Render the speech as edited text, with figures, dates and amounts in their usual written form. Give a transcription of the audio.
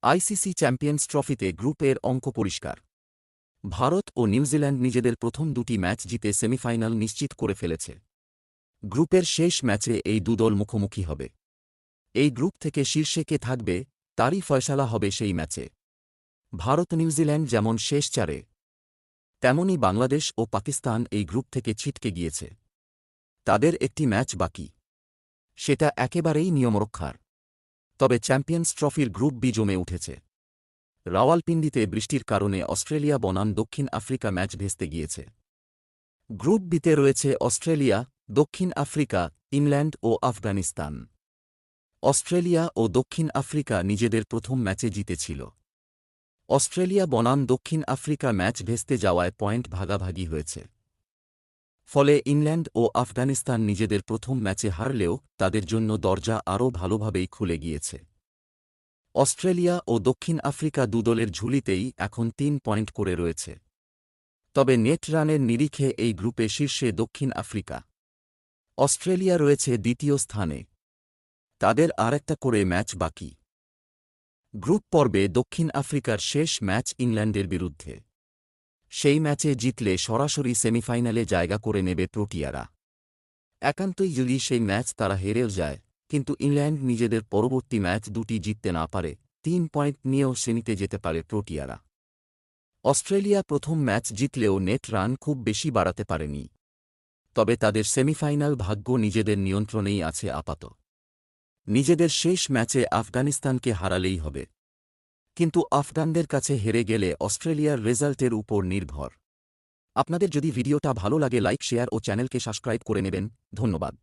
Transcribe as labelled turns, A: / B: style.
A: ICC champions ট্রফিতে গ্রুপের অঙ্ক পরিষ্কার। ভারত ও নিউজিল্যান্ড নিজেদের প্রথম দুটি ম্যাচ জিতে সেমিফাইনাল নিশ্চিত করে ফেলেছে। গ্রুপের শেষ ম্যাচে এই দুদল মুখোমুখি হবে। এই গ্রুপ থেকে শীর্ষে কে থাকবে তারই ফয়সালা হবে সেই ম্যাচে। ভারত নিউজিল্যান্ড যেমন শেষ চারে, তেমনি বাংলাদেশ ও পাকিস্তান এই গ্রুপ থেকে ছিটকে গিয়েছে। তাদের একটি ম্যাচ বাকি, সেটা একেবারেই নিয়মরক্ষার। তবে চ্যাম্পিয়ন্স ট্রফির গ্রুপ বি জমে উঠেছে। রাওয়ালপিন্ডিতে বৃষ্টির কারণে অস্ট্রেলিয়া বনাম দক্ষিণ আফ্রিকা ম্যাচ ভেস্তে গিয়েছে। গ্রুপ বিতে রয়েছে অস্ট্রেলিয়া, দক্ষিণ আফ্রিকা, ইংল্যান্ড ও আফগানিস্তান। অস্ট্রেলিয়া ও দক্ষিণ আফ্রিকা নিজেদের প্রথম ম্যাচে জিতেছিল। অস্ট্রেলিয়া বনাম দক্ষিণ আফ্রিকা ম্যাচ ভেস্তে যাওয়ায় পয়েন্ট ভাগাভাগি হয়েছে। ফলে ইংল্যান্ড ও আফগানিস্তান নিজেদের প্রথম ম্যাচে হারলেও তাদের জন্য দরজা আরও ভালোভাবেই খুলে গিয়েছে। অস্ট্রেলিয়া ও দক্ষিণ আফ্রিকা দুদলের ঝুলিতেই এখন ৩ পয়েন্ট করে রয়েছে। তবে নেট রানের নিরিখে এই গ্রুপে শীর্ষে দক্ষিণ আফ্রিকা। অস্ট্রেলিয়া রয়েছে দ্বিতীয় স্থানে, তাদের আরেকটা করে ম্যাচ বাকি। গ্রুপ পর্বে দক্ষিণ আফ্রিকার শেষ ম্যাচ ইংল্যান্ডের বিরুদ্ধে। সেই ম্যাচে জিতলে সরাসরি সেমিফাইনালে জায়গা করে নেবে প্রোটিয়ারা। একান্তই যদি সেই ম্যাচ তারা হেরেও যায়, কিন্তু ইংল্যান্ড নিজেদের পরবর্তী ম্যাচ দুটি জিততে না পারে, ৩ পয়েন্ট নিয়েও সেমিতে যেতে পারে প্রোটিয়ারা। অস্ট্রেলিয়া প্রথম ম্যাচ জিতলেও নেট রান খুব বেশি বাড়াতে পারেনি। তবে তাদের সেমিফাইনাল ভাগ্য নিজেদের নিয়ন্ত্রণেই আছে আপাতত। নিজেদের শেষ ম্যাচে আফগানিস্তানকে হারালেই হবে। কিন্তু আফগানদের কাছে হেরে গেলে অস্ট্রেলিয়ার রেজাল্টের উপর নির্ভর। আপনাদের যদি ভিডিওটা ভালো লাগে লাইক শেয়ার ও চ্যানেলকে সাবস্ক্রাইব করে নেবেন। ধন্যবাদ।